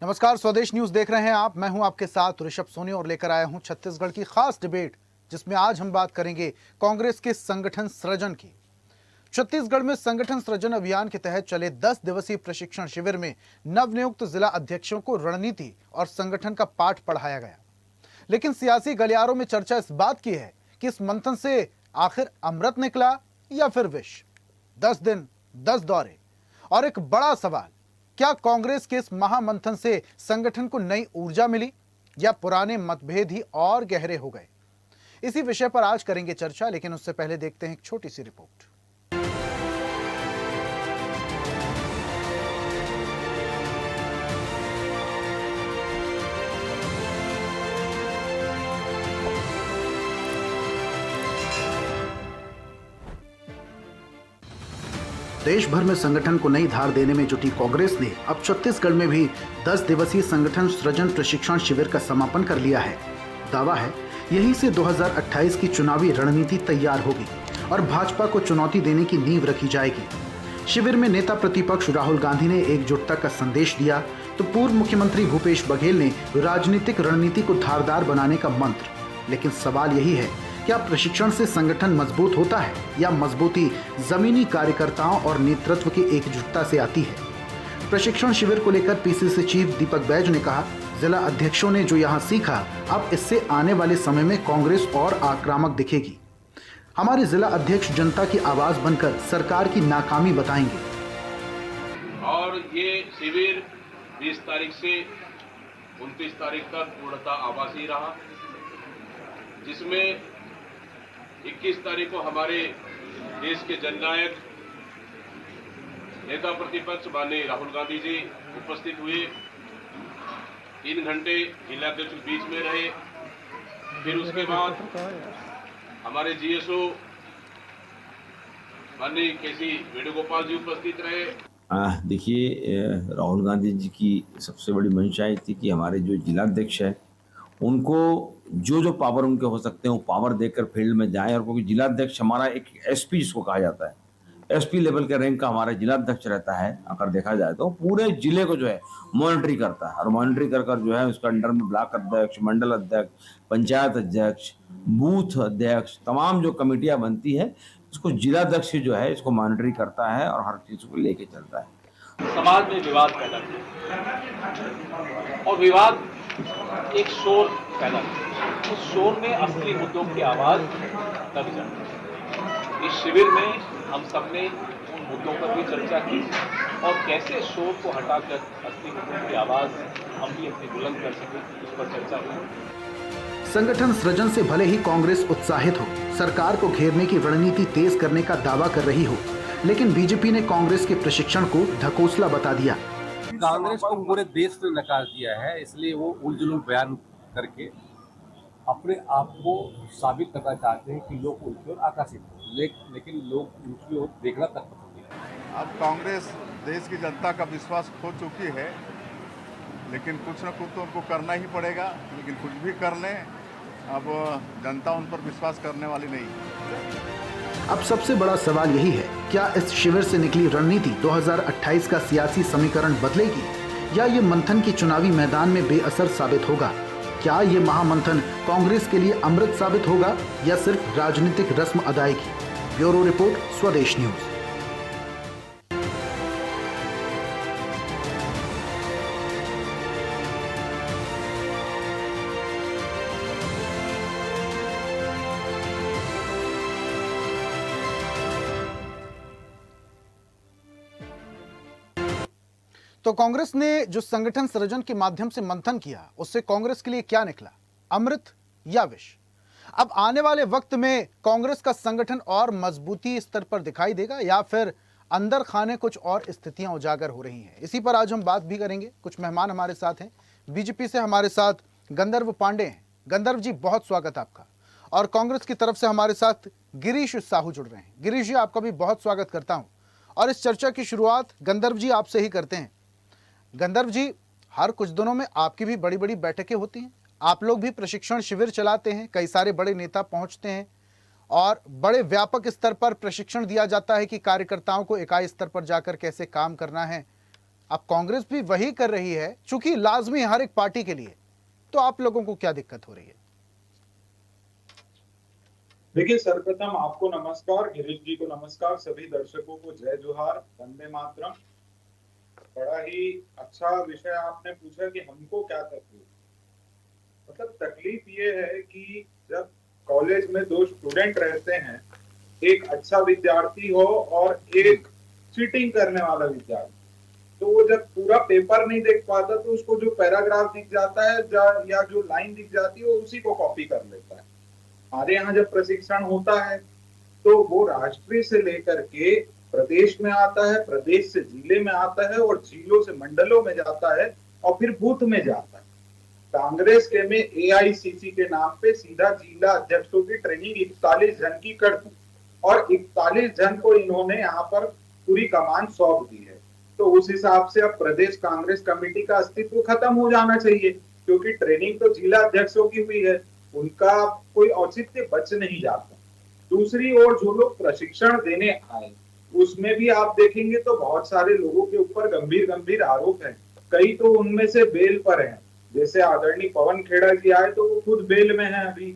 नमस्कार, स्वदेश न्यूज देख रहे हैं आप। मैं हूं आपके साथ ऋषभ सोनी और लेकर आया हूं छत्तीसगढ़ की खास डिबेट, जिसमें आज हम बात करेंगे कांग्रेस के संगठन सृजन की। छत्तीसगढ़ में संगठन सृजन अभियान के तहत चले 10 दिवसीय प्रशिक्षण शिविर में नवनियुक्त जिला अध्यक्षों को रणनीति और संगठन का पाठ पढ़ाया गया। लेकिन सियासी गलियारों में चर्चा इस बात की है कि इस मंथन से आखिर अमृत निकला या फिर विष। 10 दिन 10 दौरे और एक बड़ा सवाल, क्या कांग्रेस के इस महामंथन से संगठन को नई ऊर्जा मिली या पुराने मतभेद ही और गहरे हो गए? इसी विषय पर आज करेंगे चर्चा, लेकिन उससे पहले देखते हैं एक छोटी सी रिपोर्ट। देश भर में संगठन को नई धार देने में जुटी कांग्रेस ने अब छत्तीसगढ़ में भी 10 दिवसीय संगठन सृजन प्रशिक्षण शिविर का समापन कर लिया है। दावा है यहीं से 2028 की चुनावी रणनीति तैयार होगी और भाजपा को चुनौती देने की नींव रखी जाएगी। शिविर में नेता प्रतिपक्ष राहुल गांधी ने एकजुटता का संदेश दिया, तो पूर्व मुख्यमंत्री भूपेश बघेल ने राजनीतिक रणनीति को धारदार बनाने का मंत्र। लेकिन सवाल यही है, क्या प्रशिक्षण से संगठन मजबूत होता है या मजबूती जमीनी कार्यकर्ताओं और नेतृत्व की एकजुटता से आती है? प्रशिक्षण शिविर को लेकर पीसीसी चीफ दीपक बैज ने कहा, जिला अध्यक्षों ने जो यहां सीखा, अब इससे आने वाले समय में कांग्रेस और आक्रामक दिखेगी। हमारे जिला अध्यक्ष जनता की आवाज बनकर सरकार की नाकामी बताएंगे। और ये शिविर 20 तारीख से 29 तारीख तक पूर्णतः आवासीय रहा, जिसमें 21 तारीख को हमारे देश के जननायक नेता प्रतिपक्ष माननीय राहुल गांधी जी उपस्थित हुए। 3 घंटे जिलाध्यक्ष के बीच में रहे। फिर उसके बाद हमारे जीएसओ माननीय केसी वेणुगोपाल जी उपस्थित रहे। देखिए, राहुल गांधी जी की सबसे बड़ी मंशा ये थी कि हमारे जो जिलाध्यक्ष है उनको जो पावर उनके हो सकते हैं वो पावर देकर फील्ड में जाएं। और क्योंकि जिलाध्यक्ष हमारा एक एसपी जिसको कहा जाता है, एसपी लेवल के रैंक का हमारा जिलाध्यक्ष रहता है। अगर देखा जाए तो पूरे जिले को जो है मॉनिटरी करता है, और मॉनिटरी कर जो है उसका अंडर में ब्लॉक अध्यक्ष, मंडल अध्यक्ष, पंचायत अध्यक्ष, बूथ अध्यक्ष, तमाम जो कमेटियां बनती है, इसको जिलाध्यक्ष जो है इसको मॉनिटरी करता है और हर चीज को लेके चलता है। समाज में विवाद पैदा किया और विवाद एक शोर पैदा किया। उस शोर में असली मुद्दों की आवाज दब जाती। इस शिविर में हम सबने उन मुद्दों पर भी चर्चा की और कैसे शोर को हटाकर असली मुद्दों की आवाज हम भी अपनी बुलंद कर सकें, उस पर चर्चा हुई। संगठन सृजन से भले ही कांग्रेस उत्साहित हो, सरकार को घेरने की रणनीति तेज करने का दावा कर रही हो, लेकिन बीजेपी ने कांग्रेस के प्रशिक्षण को ढकोसला बता दिया। कांग्रेस को पूरे देश ने नकार दिया है, इसलिए वो उलझुल बयान करके अपने आप को साबित करना चाहते हैं कि लोग उनकी ओर आकर्षित हैं, लेकिन लोग उनकी ओर देखना तक पसंद नहीं करते। अब कांग्रेस देश की जनता का विश्वास खो चुकी है, लेकिन कुछ न कुछ तो उनको करना ही पड़ेगा। लेकिन कुछ भी कर लें, अब जनता उन पर विश्वास करने वाली नहीं है। अब सबसे बड़ा सवाल यही है, क्या इस शिविर से निकली रणनीति 2028 का सियासी समीकरण बदलेगी या ये मंथन की चुनावी मैदान में बेअसर साबित होगा? क्या ये महामंथन कांग्रेस के लिए अमृत साबित होगा या सिर्फ राजनीतिक रस्म अदायगी? ब्यूरो रिपोर्ट, स्वदेश न्यूज। तो कांग्रेस ने जो संगठन सृजन के माध्यम से मंथन किया, उससे कांग्रेस के लिए क्या निकला, अमृत या विष? अब आने वाले वक्त में कांग्रेस का संगठन और मजबूती स्तर पर दिखाई देगा या फिर अंदर खाने कुछ और स्थितियां उजागर हो रही हैं? इसी पर आज हम बात भी करेंगे। कुछ मेहमान हमारे साथ हैं। बीजेपी से हमारे साथ गंधर्व पांडे हैं। गंधर्व जी, बहुत स्वागत आपका। और कांग्रेस की तरफ से हमारे साथ गिरीश साहू जुड़ रहे हैं। गिरीश जी, आपका भी बहुत स्वागत करता हूं। और इस चर्चा की शुरुआत गंधर्व जी आपसे ही करते हैं। गंधर्व जी, हर कुछ दिनों में आपकी भी बड़ी बड़ी बैठकें होती हैं, आप लोग भी प्रशिक्षण शिविर चलाते हैं, कई सारे बड़े नेता पहुंचते हैं और बड़े व्यापक स्तर पर प्रशिक्षण दिया जाता है कि कार्यकर्ताओं को इकाई स्तर पर जाकर कैसे काम करना है। अब कांग्रेस भी वही कर रही है, चूंकि लाजमी हर एक पार्टी के लिए, तो आप लोगों को क्या दिक्कत हो रही है? देखिए, सर्वप्रथम आपको नमस्कार, गिरीश जी को नमस्कार, सभी दर्शकों को जय जोहार, वंदे मातरम। बड़ा ही अच्छा विषय आपने पूछा कि हमको क्या तकलीफ। मतलब तकलीफ ये है कि जब कॉलेज में दो स्टूडेंट रहते हैं, एक अच्छा विद्यार्थी हो और एक चीटिंग करने वाला विद्यार्थी, तो वो जब पूरा पेपर नहीं देख पाता तो उसको जो पैराग्राफ दिख जाता है या जो लाइन दिख जाती है वो उसी को कॉपी कर लेता है। हमारे यहाँ जब प्रशिक्षण होता है तो वो राष्ट्रीय से लेकर के प्रदेश में आता है, प्रदेश से जिले में आता है और जिलों से मंडलों में जाता है और फिर बूथ में जाता है। कांग्रेस के में एआईसीसी के नाम पे सीधा जिला अध्यक्षों की ट्रेनिंग 41 जन की कर दी और 41 जन को इन्होंने यहाँ पर पूरी कमान सौंप दी है। तो उस हिसाब से अब प्रदेश कांग्रेस कमेटी का अस्तित्व खत्म हो जाना चाहिए, क्योंकि ट्रेनिंग तो जिला अध्यक्षों की हुई है, उनका कोई औचित्य बच नहीं जाता। दूसरी ओर जो लोग प्रशिक्षण देने आए उसमें भी आप देखेंगे तो बहुत सारे लोगों के ऊपर गंभीर गंभीर आरोप हैं, कई तो उनमें से बेल पर हैं। जैसे आदरणीय पवन खेड़ा जी आए तो वो खुद बेल में हैं अभी।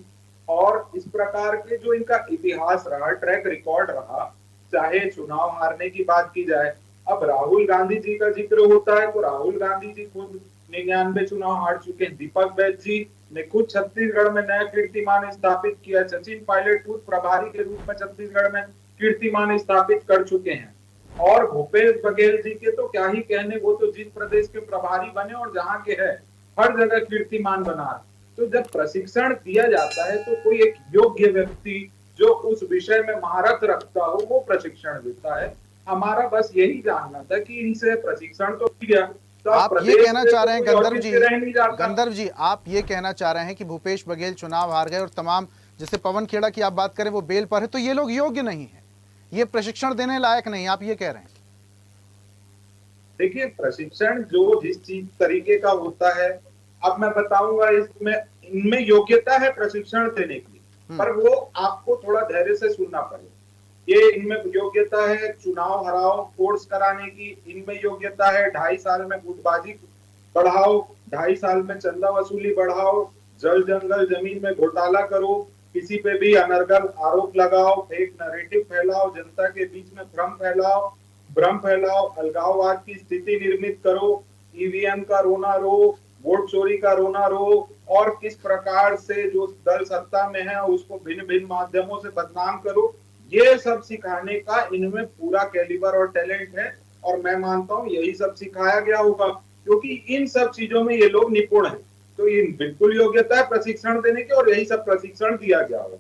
और इस प्रकार के जो इनका इतिहास रहा, ट्रैक रिकॉर्ड रहा, चाहे चुनाव हारने की बात की जाए, अब राहुल गांधी जी का जिक्र होता है तो राहुल गांधी जी खुद 99 चुनाव हार चुके हैं। दीपक बैज जी ने खुद छत्तीसगढ़ में नया कीर्तिमान स्थापित किया। सचिन पायलट खुद प्रभारी के रूप में छत्तीसगढ़ में कीर्तिमान स्थापित कर चुके हैं। और भूपेश बघेल जी के तो क्या ही कहने, वो तो जिस प्रदेश के प्रभारी बने और जहां के है हर जगह कीर्तिमान बना। तो जब प्रशिक्षण दिया जाता है तो कोई एक योग्य व्यक्ति जो उस विषय में महारत रखता हो वो प्रशिक्षण देता है। हमारा बस यही जानना था कि इनसे प्रशिक्षण तो दिया, तो आप ये कहना चाह रहे हैं गंधर्व जी, आप ये कहना चाह रहे हैं कि भूपेश बघेल चुनाव हार गए और तमाम, जैसे पवन खेड़ा की आप बात करें वो बेल पर है, तो ये लोग योग्य नहीं है, ये प्रशिक्षण देने लायक नहीं, आप ये कह रहे हैं? देखिए, प्रशिक्षण जो जिस चीज तरीके का होता है, अब मैं बताऊंगा, इसमें इनमें योग्यता है प्रशिक्षण देने की, पर वो आपको थोड़ा धैर्य से सुनना पड़ेगा। ये इनमें योग्यता है चुनाव हराओ कोर्स कराने की, इनमें योग्यता है 2.5 साल में गुटबाजी बढ़ाओ, 2.5 साल में चंदा वसूली बढ़ाओ, जल जंगल जमीन में घोटाला करो, किसी पे भी अनर्गल आरोप लगाओ, फेक नैरेटिव फैलाओ, जनता के बीच में भ्रम फैलाओ, अलगाववाद की स्थिति निर्मित करो, ईवीएम का रोना रो, वोट चोरी का रोना रो, और किस प्रकार से जो दल सत्ता में है उसको भिन्न भिन्न माध्यमों से बदनाम करो। ये सब सिखाने का इनमें पूरा कैलिबर और टैलेंट है और मैं मानता हूँ यही सब सिखाया गया होगा, क्योंकि इन सब चीजों में ये लोग निपुण हैं। तो ये बिल्कुल योग्यता है प्रशिक्षण देने की और यही सब प्रशिक्षण दिया गया होगा।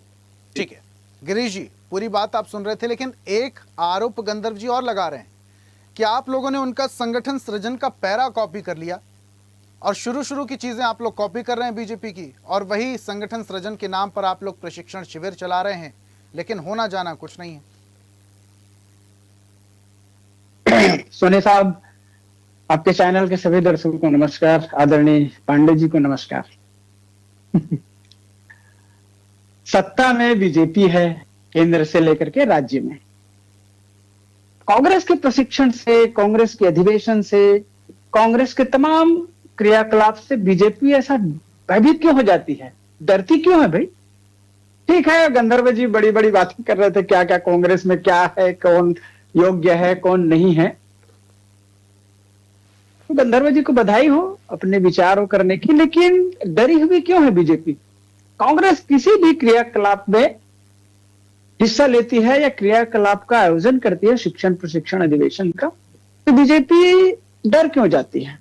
ठीक है गिरीश जी, पूरी बात आप सुन रहे थे, लेकिन एक आरोप गंधर्व जी और लगा रहे हैं कि आप लोगों ने उनका संगठन सृजन का पैरा कॉपी कर लिया और शुरू की चीजें आप लोग कॉपी कर रहे हैं बीजेपी की, और वही संगठन सृजन के नाम पर आप लोग प्रशिक्षण शिविर चला रहे हैं, लेकिन होना जाना कुछ नहीं है। सोनी साहब, आपके चैनल के सभी दर्शकों को नमस्कार, आदरणीय पांडे जी को नमस्कार। सत्ता में बीजेपी है, केंद्र से लेकर के राज्य में। कांग्रेस के प्रशिक्षण से, कांग्रेस के अधिवेशन से, कांग्रेस के तमाम क्रियाकलाप से बीजेपी ऐसा भयभीत क्यों हो जाती है, डरती क्यों है भाई? ठीक है, गंधर्व जी बड़ी बड़ी बातें कर रहे थे, क्या क्या कांग्रेस में क्या है, कौन योग्य है कौन नहीं है। तो गंधर्व जी को बधाई हो अपने विचारों करने की, लेकिन डरी हुई क्यों है बीजेपी? कांग्रेस किसी भी क्रियाकलाप में हिस्सा लेती है या क्रियाकलाप का आयोजन करती है, शिक्षण प्रशिक्षण अधिवेशन का, तो बीजेपी डर क्यों जाती है?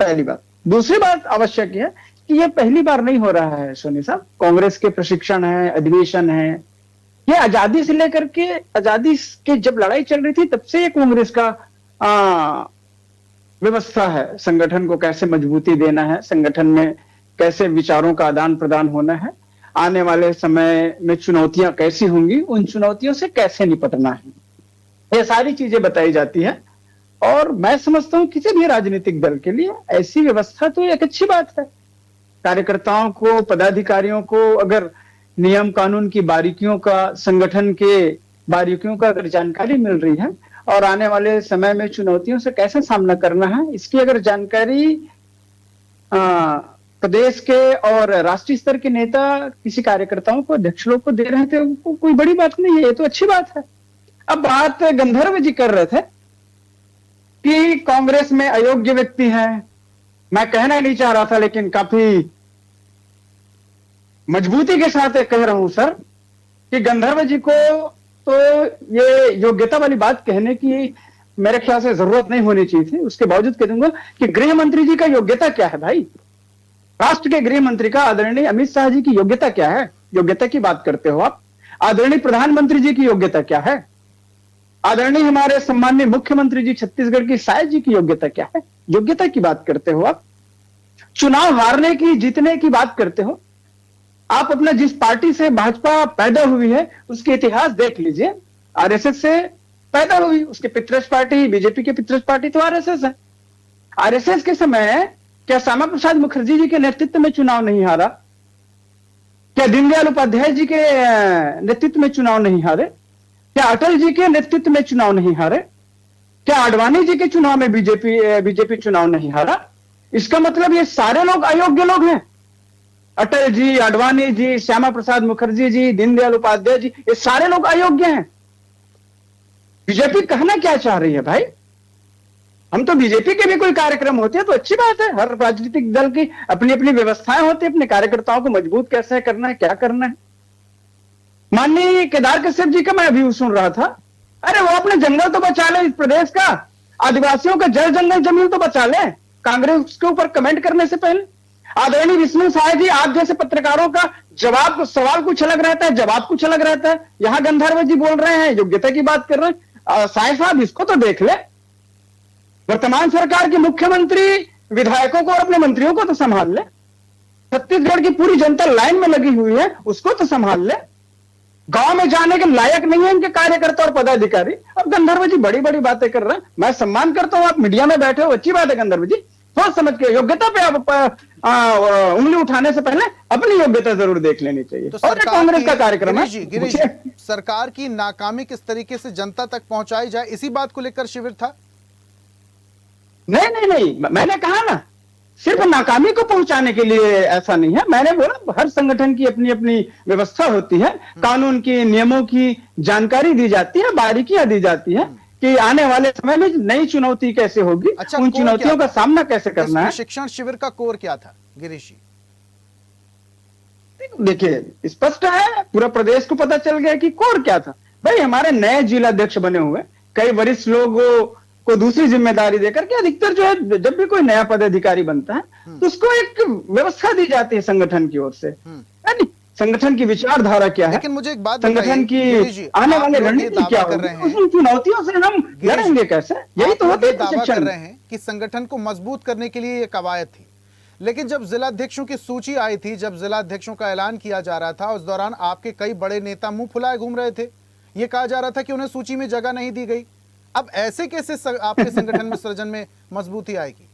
पहली बात। दूसरी बात आवश्यक है कि यह पहली बार नहीं हो रहा है सोनी साहब, कांग्रेस के प्रशिक्षण है, अधिवेशन है, ये आजादी से लेकर के, आजादी के जब लड़ाई चल रही थी तब से ये कांग्रेस का व्यवस्था है, संगठन को कैसे मजबूती देना है, संगठन में कैसे विचारों का आदान प्रदान होना है, आने वाले समय में चुनौतियां कैसी होंगी, उन चुनौतियों से कैसे निपटना है, ये सारी चीजें बताई जाती है। और मैं समझता हूं किसी भी राजनीतिक दल के लिए ऐसी व्यवस्था तो एक अच्छी बात है। कार्यकर्ताओं को, पदाधिकारियों को अगर नियम कानून की बारीकियों का, संगठन के बारीकियों का अगर जानकारी मिल रही है और आने वाले समय में चुनौतियों से कैसे सामना करना है, इसकी अगर जानकारी प्रदेश के और राष्ट्रीय स्तर के नेता किसी कार्यकर्ताओं को, अध्यक्ष लोग को दे रहे थे, उनको कोई बड़ी बात नहीं है, ये तो अच्छी बात है। अब बात गंधर्व जी कर रहे थे कि कांग्रेस में अयोग्य व्यक्ति हैं। मैं कहना नहीं चाह रहा था, लेकिन काफी मजबूती के साथ कह रहा हूं सर कि गंधर्व जी को तो ये योग्यता वाली बात कहने की मेरे ख्याल से जरूरत नहीं होनी चाहिए थी। उसके बावजूद कह दूंगा कि गृह मंत्री जी का योग्यता क्या है भाई, राष्ट्र के गृह मंत्री का आदरणीय अमित शाह जी की योग्यता क्या है? योग्यता की बात करते हो आप। आदरणीय प्रधानमंत्री जी की योग्यता क्या है? आदरणीय हमारे सम्माननीय मुख्यमंत्री जी छत्तीसगढ़ की साय जी की योग्यता क्या है? योग्यता की बात करते हो आप। चुनाव हारने की, जीतने की बात करते हो आप। अपना जिस पार्टी से भाजपा पैदा हुई है उसके इतिहास देख लीजिए। आरएसएस से पैदा हुई, उसके पितृष पार्टी, बीजेपी के पितृष पार्टी तो आरएसएस है। आरएसएस के समय क्या श्यामा प्रसाद मुखर्जी जी के नेतृत्व में चुनाव नहीं हारा? क्या दीनदयाल उपाध्याय जी के नेतृत्व में चुनाव नहीं हारे? क्या अटल जी के नेतृत्व में चुनाव नहीं हारे? क्या आडवाणी जी के चुनाव में बीजेपी चुनाव नहीं हारा? इसका मतलब ये सारे लोग अयोग्य लोग हैं। अटल जी, आडवाणी जी, श्यामा प्रसाद मुखर्जी जी, दीनदयाल उपाध्याय जी, ये सारे लोग अयोग्य हैं। बीजेपी कहना क्या चाह रही है भाई? हम तो बीजेपी के भी कोई कार्यक्रम होते हैं तो अच्छी बात है। हर राजनीतिक दल की अपनी अपनी व्यवस्थाएं होती है, अपने कार्यकर्ताओं को मजबूत कैसे करना है, क्या करना है। माननीय केदार कश्यप जी का मैं अभी सुन रहा था, अरे वो अपने जंगल तो बचा ले, इस प्रदेश का आदिवासियों का जल जंगल जमीन तो बचा ले, कांग्रेस के ऊपर कमेंट करने से पहले। आदरणीय विष्णु साय जी, आप जैसे पत्रकारों का जवाब, सवाल कुछ अलग रहता है, जवाब कुछ अलग रहता है। यहां गंधर्व जी बोल रहे हैं, योग्यता की बात कर रहे हैं। साय साहब इसको तो देख ले। वर्तमान सरकार के मुख्यमंत्री विधायकों को और अपने मंत्रियों को तो संभाल ले। छत्तीसगढ़ की पूरी जनता लाइन में लगी हुई है, उसको तो संभाल ले। गांव में जाने के लायक नहीं है इनके कार्यकर्ता और पदाधिकारी। अब गंधर्व जी बड़ी बड़ी बातें कर रहे हैं। मैं सम्मान करता हूं, आप मीडिया में बैठे हो, अच्छी बात है गंधर्व जी। सोच समझ के योग्यता पे आप उंगली उठाने से पहले अपनी योग्यता जरूर देख लेनी चाहिए। तो और कांग्रेस का कार्यक्रम है। गिरीश जी, सरकार की नाकामी किस तरीके से जनता तक पहुंचाई जाए, इसी बात को लेकर शिविर था? नहीं, मैंने कहा ना, सिर्फ नाकामी को पहुंचाने के लिए ऐसा नहीं है। मैंने बोला हर संगठन की अपनी अपनी व्यवस्था होती है, कानून की, नियमों की जानकारी दी जाती है, बारीकियां दी जाती है कि आने वाले समय में नई चुनौती कैसे होगी, अच्छा, उन चुनौतियों का सामना कैसे करना है। प्रशिक्षण शिविर का कोर क्या था गिरीश जी? देखिए स्पष्ट है, पूरा प्रदेश को पता चल गया कि कोर क्या था। भाई हमारे नए जिलाध्यक्ष बने हुए, कई वरिष्ठ लोगों को दूसरी जिम्मेदारी देकर के अधिकतर जो है, जब भी कोई नया पदाधिकारी बनता है तो उसको एक व्यवस्था दी जाती है संगठन की ओर से। संगठन की विचारधारा क्या है, लेकिन मुझे एक बात संगठन की आने वाले रणनीति क्या होगी, उन चुनौतियों से हम लड़ेंगे कैसे, यही तो होता है दावा कर रहे हैं कि संगठन को मजबूत करने के लिए ये कवायद थी। लेकिन जब जिलाध्यक्षों की सूची आई थी, जब जिलाध्यक्षों का ऐलान किया जा रहा था, उस दौरान आपके कई बड़े नेता मुंह फुलाए घूम रहे थे। ये कहा जा रहा था कि उन्हें सूची में जगह नहीं दी गई। अब ऐसे कैसे आपके संगठन में सृजन में मजबूती आएगी?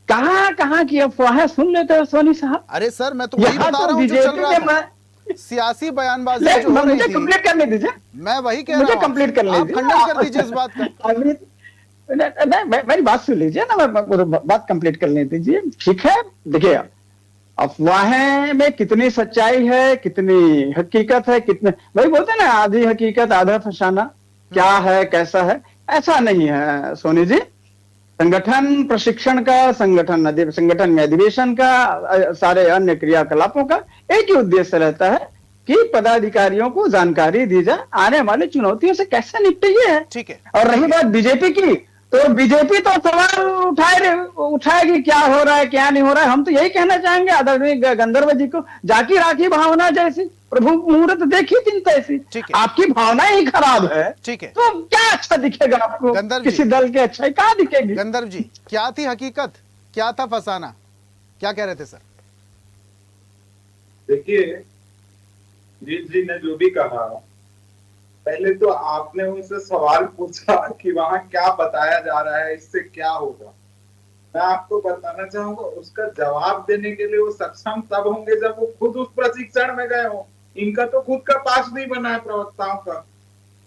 कहां की अफवाहें सुन लेते हो सोनी साहब? अरे सर, मैं तो वही बता रहा हूं जो चल रहा था। सियासी बयानबाजी जो हो रही थी, कंप्लीट करने दीजिए। मैं वही कह रहा हूं, मुझे कंप्लीट करने दीजिए, खंडन कर दीजिए इस बात का। मेरी बात सुन लीजिए ना, बात कंप्लीट करने दीजिए। ठीक है, देखिए अफवाहें में कितनी सच्चाई है, कितनी हकीकत है, कितने भाई बोलते हैं ना, आधी हकीकत आधा फसाना, क्या है कैसा है, ऐसा नहीं है सोनी जी। संगठन प्रशिक्षण का, संगठन में अधिवेशन का, सारे अन्य क्रियाकलापों का एक ही उद्देश्य रहता है कि पदाधिकारियों को जानकारी दी जाए आने वाली चुनौतियों से कैसे निपटे। है ठीक है। और रही बात बीजेपी की, तो बीजेपी तो सवाल उठाएगी क्या हो रहा है क्या नहीं हो रहा है। हम तो यही कहना चाहेंगे आदरणीय गंधर्व जी को, जाकी राखी भावना जैसी, प्रभु मुहूर्त देखी चिंता ऐसी। आपकी भावना ही खराब है, ठीक है, तो क्या अच्छा दिखेगा आपको? किसी दल के अच्छाई कहां दिखेगी? गंधर्व जी, क्या थी हकीकत, क्या था फसाना, क्या कह रहे थे सर? देखिए जी ने जो भी कहा, पहले तो आपने उनसे सवाल पूछा कि वहां क्या बताया जा रहा है, इससे क्या होगा। मैं आपको बताना चाहूंगा, उसका जवाब देने के लिए वो सक्षम तब होंगे जब वो खुद उस प्रशिक्षण में गए हो। इनका तो खुद का पास नहीं बना है प्रवक्ताओं का।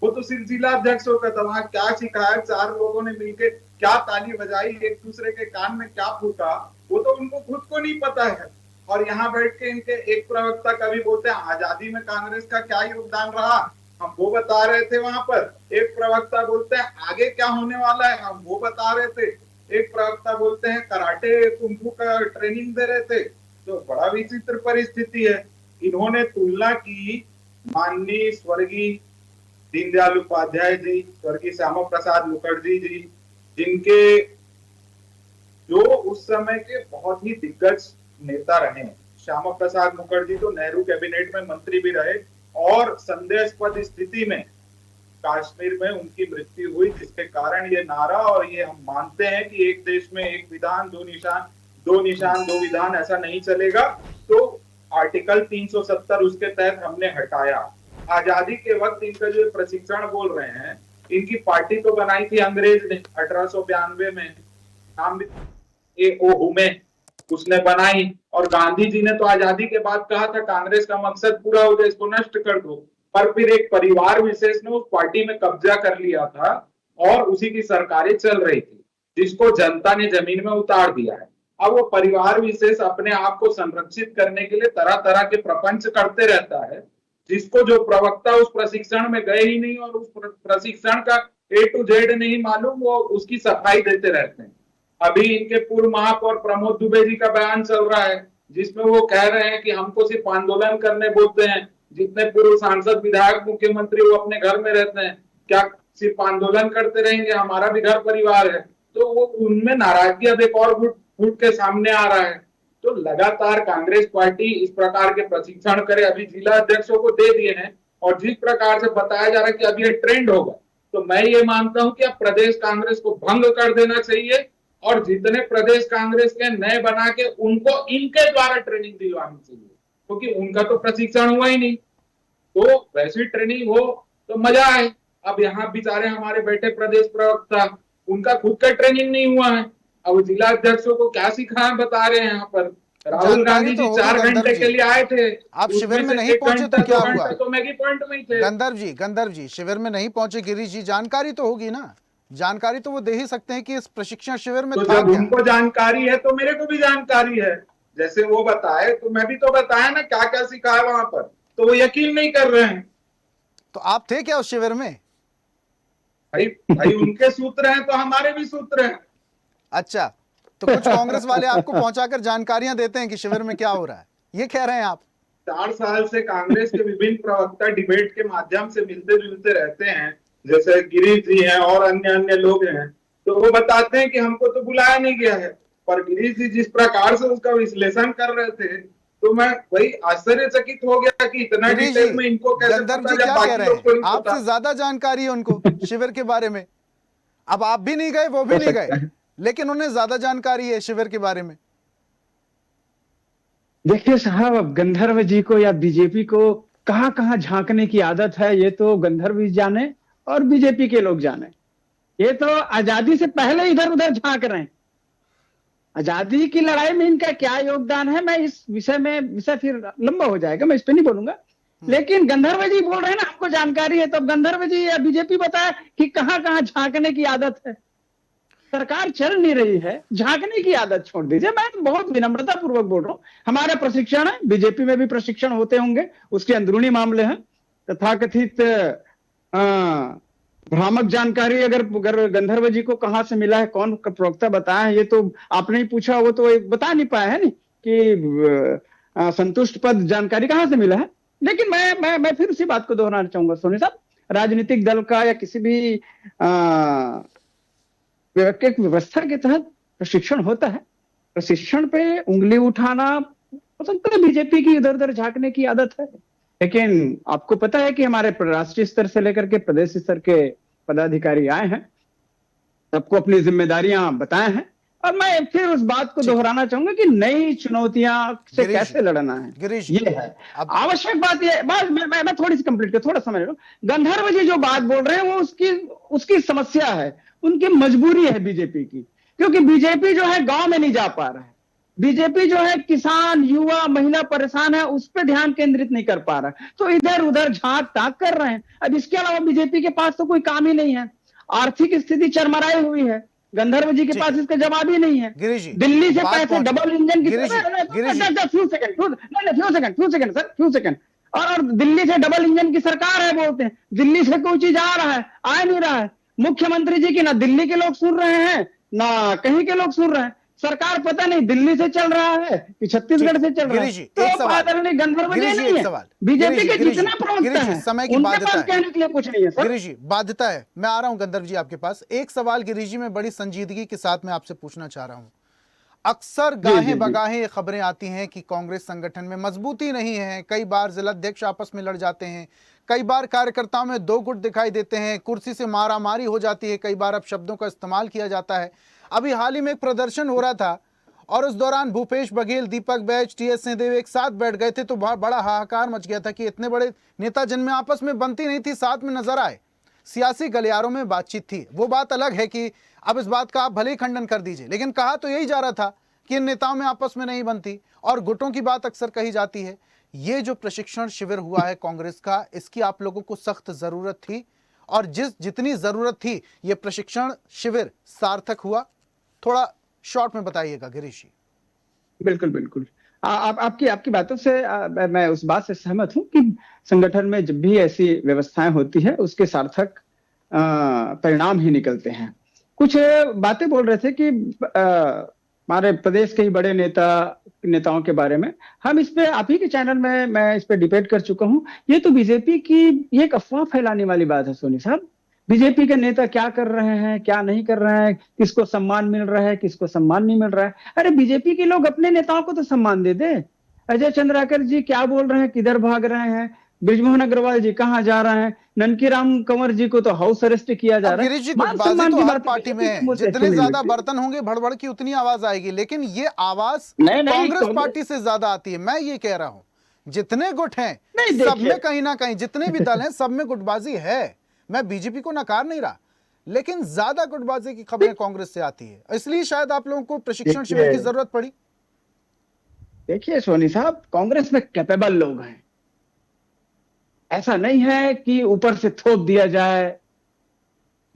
वो तो सिर्फ जिला अध्यक्ष होता था, वहां क्या सिखाया, 4 लोगों ने मिलकर क्या ताली बजाई, एक दूसरे के कान में क्या फूका, वो तो उनको खुद को नहीं पता है। और यहाँ बैठ के इनके एक प्रवक्ता कभी बोलते हैं आजादी में कांग्रेस का क्या योगदान रहा, हम वो बता रहे थे वहां पर। एक प्रवक्ता बोलते हैं आगे क्या होने वाला है, हम वो बता रहे थे। एक प्रवक्ता बोलते हैं कराटे कुंफू का ट्रेनिंग दे रहे थे। तो बड़ा विचित्र परिस्थिति है। इन्होंने तुलना की माननीय स्वर्गीय दीनदयाल उपाध्याय जी, स्वर्गीय श्यामा प्रसाद मुखर्जी जी, जिनके जो उस समय के बहुत ही दिग्गज नेता रहे। श्यामा प्रसाद मुखर्जी तो नेहरू कैबिनेट में मंत्री भी रहे और संदेहास्पद स्थिति में कश्मीर में उनकी मृत्यु हुई, जिसके कारण ये नारा, और ये हम मानते हैं कि एक देश में एक विधान दो निशान, दो निशान दो विधान, ऐसा नहीं चलेगा। तो आर्टिकल 370 उसके तहत हमने हटाया। आजादी के वक्त इनका जो प्रशिक्षण बोल रहे हैं, इनकी पार्टी तो बनाई थी अंग्रेज ने 1892 में, नाम भी में उसने बनाई। और गांधी जी ने तो आजादी के बाद कहा था कांग्रेस का मकसद पूरा हो गया, इसको नष्ट कर दो। पर फिर एक परिवार विशेष ने उस पार्टी में कब्जा कर लिया था और उसी की सरकारें चल रही थी, जिसको जनता ने जमीन में उतार दिया है। अब वो परिवार विशेष अपने आप को संरक्षित करने के लिए तरह तरह के प्रपंच करते रहता है, जिसको जो प्रवक्ता उस प्रशिक्षण में गए ही नहीं और उस प्रशिक्षण का A to Z नहीं मालूम, वो उसकी सफाई देते रहते हैं। अभी इनके पूर्व महापौर प्रमोद दुबे जी का बयान चल रहा है, जिसमें वो कह रहे हैं कि हमको सिर्फ आंदोलन करने बोलते हैं। जितने पूर्व सांसद विधायक मुख्यमंत्री वो अपने घर में रहते हैं, क्या सिर्फ आंदोलन करते रहेंगे, हमारा भी घर परिवार है। तो वो उनमें नाराजगी अब एक और फूट के सामने आ रहा है। तो लगातार कांग्रेस पार्टी इस प्रकार के प्रशिक्षण करे, अभी जिला अध्यक्षों को दे दिए हैं और जिस प्रकार से बताया जा रहा है कि अब ये ट्रेंड होगा, तो मैं ये मानता हूं कि अब प्रदेश कांग्रेस को भंग कर देना चाहिए और जितने प्रदेश कांग्रेस के नए बना के उनको इनके द्वारा ट्रेनिंग दिलवानी चाहिए, क्योंकि उनका तो प्रशिक्षण हुआ ही नहीं। तो वैसी ट्रेनिंग हो तो मजा आए। अब यहाँ बेचारे हमारे बैठे प्रदेश प्रवक्ता, उनका खुद का ट्रेनिंग नहीं हुआ है, अब जिला अध्यक्षों को क्या सिखाएं बता रहे हैं। यहाँ पर राहुल गांधी जी 4 घंटे के लिए आए थे, आप शिविर में नहीं पहुंचे तो क्या हुआ? तो मैगी पॉइंट में ही थे। गंधर्व जी शिविर में नहीं पहुंचे, गिरीश जी जानकारी तो होगी ना, जानकारी तो वो दे ही सकते हैं कि इस प्रशिक्षण शिविर में तो था जब क्या? उनको जानकारी है तो मेरे को भी जानकारी है, जैसे वो बताए तो मैं भी तो बताया ना क्या क्या सिखाया वहां पर, तो वो यकीन नहीं कर रहे हैं। तो आप थे क्या उस शिविर में? भाई उनके सूत्र हैं तो हमारे भी सूत्र हैं। अच्छा, तो कुछ कांग्रेस वाले आपको पहुंचाकर जानकारियां देते हैं कि शिविर में क्या हो रहा है, ये कह रहे हैं आप? 4 साल से कांग्रेस के विभिन्न प्रवक्ता डिबेट के माध्यम से मिलते जुलते रहते हैं, जैसे गिरीश जी हैं और अन्य लोग हैं, तो वो बताते हैं कि हमको तो बुलाया नहीं गया है। पर गिरीश जी जिस प्रकार से उसका विश्लेषण कर रहे थे, तो मैं वही आश्चर्यचकित हो गया कि इतना डिटेल में इनको कैसे गंधर्व पता, जी जब क्या बाकी कह रहे लोग को हैं? नहीं पता। आपसे ज्यादा जानकारी है उनको शिविर के बारे में। अब आप भी नहीं गए, वो भी नहीं गए, लेकिन उन्हें ज्यादा जानकारी है शिविर के बारे में। देखिए साहब, अब गंधर्व जी को या बीजेपी को कहां कहां झांकने की आदत है, ये तो गंधर्व जी जाने और बीजेपी के लोग जाने। ये तो आजादी से पहले इधर उधर झांक रहे हैं। आजादी की लड़ाई में इनका क्या योगदान है, मैं इस विषय फिर लंबा हो जाएगा, मैं इस पे नहीं बोलूंगा। लेकिन गंधर्व जी बोल रहे हैं ना आपको जानकारी है, तो गंधर्व जी या बीजेपी बताए कि कहां कहां झांकने की आदत है। सरकार चल नहीं रही है, झांकने की आदत छोड़ दीजिए। मैं बहुत विनम्रता पूर्वक बोल रहा हूँ, हमारा प्रशिक्षण है, बीजेपी में भी प्रशिक्षण होते होंगे, उसके अंदरूनी मामले हैं। तथाकथित भ्रामक जानकारी अगर गंधर्व जी को कहां से मिला है, कौन प्रवक्ता बताया है, ये तो आपने ही पूछा, वो तो बता नहीं पाया है नहीं कि संतुष्ट पद जानकारी कहां से मिला है। लेकिन मैं फिर उसी बात को दोहराना चाहूंगा सोनी साहब, राजनीतिक दल का या किसी भी व्यवस्था के तहत प्रशिक्षण होता है। प्रशिक्षण पे उंगली उठाना हो सकता है बीजेपी की इधर उधर झांकने की आदत है, लेकिन आपको पता है कि हमारे राष्ट्रीय स्तर से लेकर के प्रदेश स्तर के पदाधिकारी आए हैं, सबको अपनी जिम्मेदारियां बताए हैं। और मैं फिर उस बात को दोहराना चाहूंगा कि नई चुनौतियां से कैसे लड़ना है, ये है आवश्यक बात। ये बात मैं थोड़ी सी कंप्लीट कर, थोड़ा समझ लो। गंधर्व जी जो बात बोल रहे हैं वो उसकी समस्या है, उनकी मजबूरी है बीजेपी की, क्योंकि बीजेपी जो है गांव में नहीं जा पा रहा है। बीजेपी जो है किसान, युवा, महिला परेशान है, उस पर ध्यान केंद्रित नहीं कर पा रहा है, तो इधर उधर झांक ताक कर रहे हैं। अब इसके अलावा बीजेपी के पास तो कोई काम ही नहीं है। आर्थिक स्थिति चरमराई हुई है, गंधर्व जी के पास इसका जवाब ही नहीं है। गिरीश जी, दिल्ली से बात पैसे पहुंच डबल इंजन की और दिल्ली से डबल इंजन की सरकार है बोलते हैं, दिल्ली से कोई चीज आ रहा है, आ नहीं रहा है। मुख्यमंत्री जी की ना दिल्ली के लोग सुन रहे हैं ना कहीं के लोग सुन रहे हैं। सरकार पता नहीं दिल्ली से चल रहा है कि छत्तीसगढ़ से चल रहा है। तो आदरणीय गंधर्व जी नहीं है, बीजेपी के जितना प्रवक्ता है समय की उनके बाध्यता पास है। कहने के लिए कुछ नहीं है सर। गिरीश जी, बाध्यता है। मैं आ रहा हूं गंधर्व जी आपके पास। एक सवाल गिरीश जी मैं बड़ी संजीदगी के साथ में आपसे पूछना चाह रहा हूं। अक्सर गाहे बगाहे खबरें आती हैं कि कांग्रेस संगठन में मजबूती नहीं है, कई बार जिलाध्यक्ष आपस में लड़ जाते हैं, कई बार कार्यकर्ताओं में दो गुट दिखाई देते हैं, कुर्सी से मारामारी हो जाती है, कई बार अब शब्दों का इस्तेमाल किया जाता है। अभी हाल ही में एक प्रदर्शन हो रहा था और उस दौरान भूपेश बघेल, दीपक बैज, टीएस सिंहदेव एक साथ बैठ गए थे, तो बड़ा हाहाकार मच गया था कि इतने बड़े नेता जिनमें आपस में बनती नहीं थी साथ में नजर आए। सियासी गलियारों में बातचीत थी, वो बात अलग है कि अब इस बात का आप भले ही खंडन कर दीजिए, लेकिन कहा तो यही जा रहा था कि इन नेताओं में आपस में नहीं बनती और गुटों की बात अक्सर कही जाती है। ये जो प्रशिक्षण शिविर हुआ है कांग्रेस का, इसकी आप लोगों को सख्त जरूरत थी और जितनी जरूरत थी ये प्रशिक्षण शिविर सार्थक हुआ? थोड़ा शॉर्ट में बताइएगा गिरीश जी। बिल्कुल बिल्कुल, आपकी बातों से मैं उस बात से सहमत हूं कि संगठन में जब भी ऐसी व्यवस्थाएं होती है उसके सार्थक परिणाम ही निकलते हैं। कुछ बातें बोल रहे थे कि हमारे प्रदेश के ही बड़े नेताओं के बारे में, हम इस पे आप ही के चैनल में मैं इस पे डिबेट कर चुका हूं। ये तो बीजेपी की ये एक अफवाह फैलाने वाली बात है सोनी साहब। बीजेपी के नेता क्या कर रहे हैं, क्या नहीं कर रहे हैं, किसको सम्मान मिल रहा है, किसको सम्मान नहीं मिल रहा है। अरे बीजेपी के लोग अपने नेताओं को तो सम्मान दे दे। अजय चंद्राकर जी क्या बोल रहे हैं, किधर भाग रहे हैं, बृजमोहन अग्रवाल जी कहाँ जा रहे हैं, ननकीराम कंवर जी को तो हाउस अरेस्ट किया जा रहा है। गिरीश जी, गुटबाजी तो हर पार्टी में है, जितने ज्यादा बर्तन होंगे भड़बड़ की उतनी आवाज आएगी, लेकिन ये आवाज कांग्रेस पार्टी से ज्यादा आती है। मैं ये कह रहा हूं, जितने गुट हैं सब में कहीं ना कहीं, जितने भी दल हैं सब में गुटबाजी है। मैं बीजेपी को नकार नहीं रहा, लेकिन ज्यादा गुटबाजी की खबरें कांग्रेस से आती है, इसलिए शायद आप लोगों को प्रशिक्षण शिविर की जरूरत पड़ी। देखिए सोनी साहब, कांग्रेस में कैपेबल लोग हैं, ऐसा नहीं है कि ऊपर से थोप दिया जाए,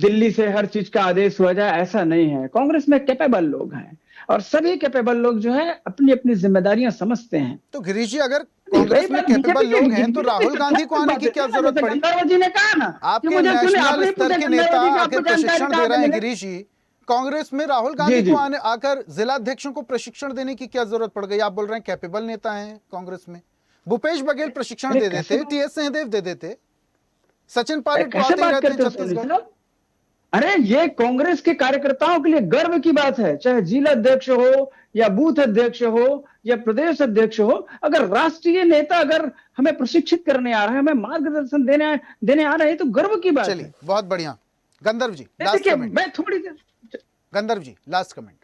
दिल्ली से हर चीज का आदेश हुआ जाए, ऐसा नहीं है। कांग्रेस में कैपेबल लोग हैं और सभी कैपेबल लोग जो है अपनी अपनी जिम्मेदारियां समझते हैं। तो गिरीश जी, अगर कांग्रेस में कैपेबल लोग हैं तो राहुल गांधी को आने की क्या जरूरत पड़ी? गंधर्व जी ने कहा ना, आपके नेशनल स्तर के नेता आके प्रशिक्षण दे रहे हैं। गिरीश जी, कांग्रेस में राहुल गांधी को आकर जिलाध्यक्षों को प्रशिक्षण देने की क्या जरूरत पड़ गई? आप बोल रहे हैं कैपेबल नेता हैं कांग्रेस में। भूपेश बघेल प्रशिक्षण दे देते, टीएस सिंहदेव दे देते, सचिन पायलट आते रहते हैं छत्तीसगढ़। अरे ये कांग्रेस के कार्यकर्ताओं के लिए गर्व की बात है, चाहे जिला अध्यक्ष हो या बूथ अध्यक्ष हो या प्रदेश अध्यक्ष हो। अगर राष्ट्रीय नेता अगर हमें प्रशिक्षित करने आ रहा है, हमें मार्गदर्शन देने आ रहे हैं, तो गर्व की बात है। चलिए, बहुत बढ़िया। गंधर्व जी, लास्ट कमेंट। मैं थोड़ी देर गंधर्व जी, लास्ट कमेंट।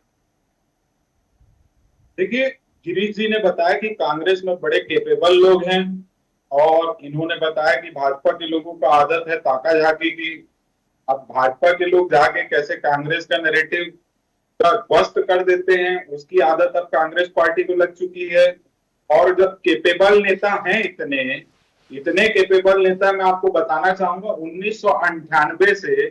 देखिए, गिरीश जी ने बताया कि कांग्रेस में बड़े कैपेबल लोग हैं और इन्होंने बताया कि भाजपा के लोगों का आदत है ताका झाकी की। अब भाजपा के लोग जाके कैसे कांग्रेस का नैरेटिव ध्वस्त कर देते हैं, उसकी आदत अब कांग्रेस पार्टी को लग चुकी है। और जब कैपेबल नेता हैं इतने कैपेबल नेता, मैं आपको बताना चाहूंगा 1998 से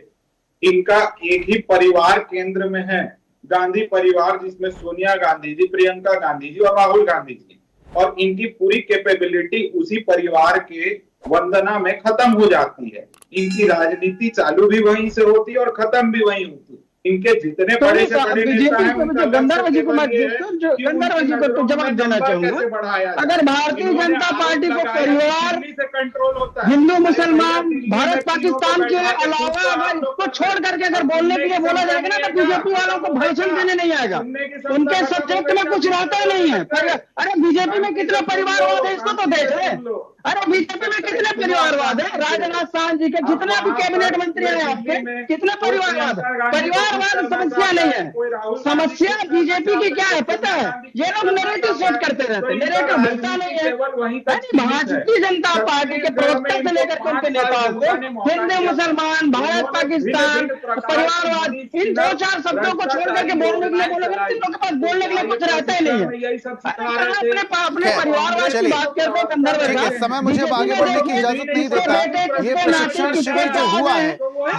इनका एक ही परिवार केंद्र में है, गांधी परिवार, जिसमें सोनिया गांधी जी, प्रियंका गांधी जी और राहुल गांधी जी, और इनकी पूरी कैपेबिलिटी उसी परिवार के वंदना में खत्म हो जाती है। इनकी राजनीति चालू भी वहीं से होती है और खत्म भी वहीं होती है। इनके जितने बड़े से बड़े नेता हैं, गंधर्व जी को गंधर्व जी को तो जवाब देना चाहूंगा। अगर भारतीय जनता पार्टी को परिवार से कंट्रोल होता है, हिंदू मुसलमान भारत पाकिस्तान के अलावा अगर इसको छोड़ करके अगर बोलने के लिए बोला जाएगा ना, तो बीजेपी वालों को भाषण देने नहीं आएगा, उनके सब्जेक्ट में कुछ रहता नहीं है। अरे बीजेपी में कितने परिवारवाद है इसको तो देख रहे। अरे बीजेपी में कितने परिवारवाद है? राजनाथ सिंह जी के जितने भी कैबिनेट मंत्री हैं आपके, कितने परिवारवाद है? परिवार परिवारवाद समस्या नहीं है। समस्या बीजेपी की क्या है पता है? ये लोग नैरेटिव सेट करते रहते, नैरेटिव मिलता नहीं है। भारतीय जनता पार्टी के प्रवक्ता से लेकर के उनके नेताओं को हिंदू मुसलमान, भारत पाकिस्तान, परिवारवाद, इन 2-4 शब्दों को छोड़ करके बोलने के लिए बोलोगे, इन लोगों के पास बोलने के लिए कुछ रहता ही नहीं है। अपने परिवारवाद की बात करते हैं ठीक है, समय मुझे अब आगे बढ़ने की इजाजत नहीं देता। ये प्रशिक्षण शिविर जो हुआ है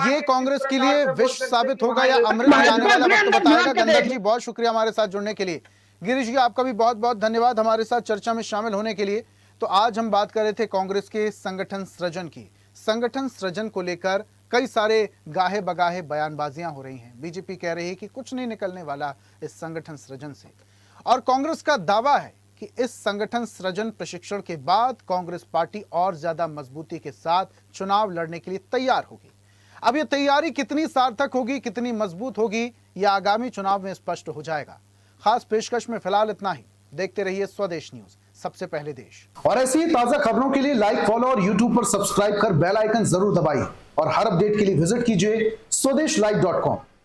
ये कांग्रेस के लिए विष साबित होगा या अमृत आने वाला वक्त बताएगा। गंधक जी बहुत शुक्रिया हमारे साथ जुड़ने के लिए। गिरीश जी आपका भी बहुत बहुत धन्यवाद हमारे साथ चर्चा में शामिल होने के लिए। तो आज हम बात कर रहे थे कांग्रेस के संगठन सृजन की। संगठन सृजन को लेकर कई सारे गाहे बगाहे बयानबाजियां हो रही हैं। बीजेपी कह रही है कि कुछ नहीं निकलने वाला इस संगठन सृजन से, और कांग्रेस का दावा है कि इस संगठन सृजन प्रशिक्षण के बाद कांग्रेस पार्टी और ज्यादा मजबूती के साथ चुनाव लड़ने के लिए तैयार होगी। अब ये तैयारी कितनी सार्थक होगी, कितनी मजबूत होगी, यह आगामी चुनाव में स्पष्ट हो जाएगा। खास पेशकश में फिलहाल इतना ही। देखते रहिए स्वदेश न्यूज, सबसे पहले देश। और ऐसी ही ताजा खबरों के लिए लाइक, फॉलो और यूट्यूब पर सब्सक्राइब कर बेल आइकन जरूर दबाइए और हर अपडेट के लिए विजिट कीजिए स्वदेशलाइव.com।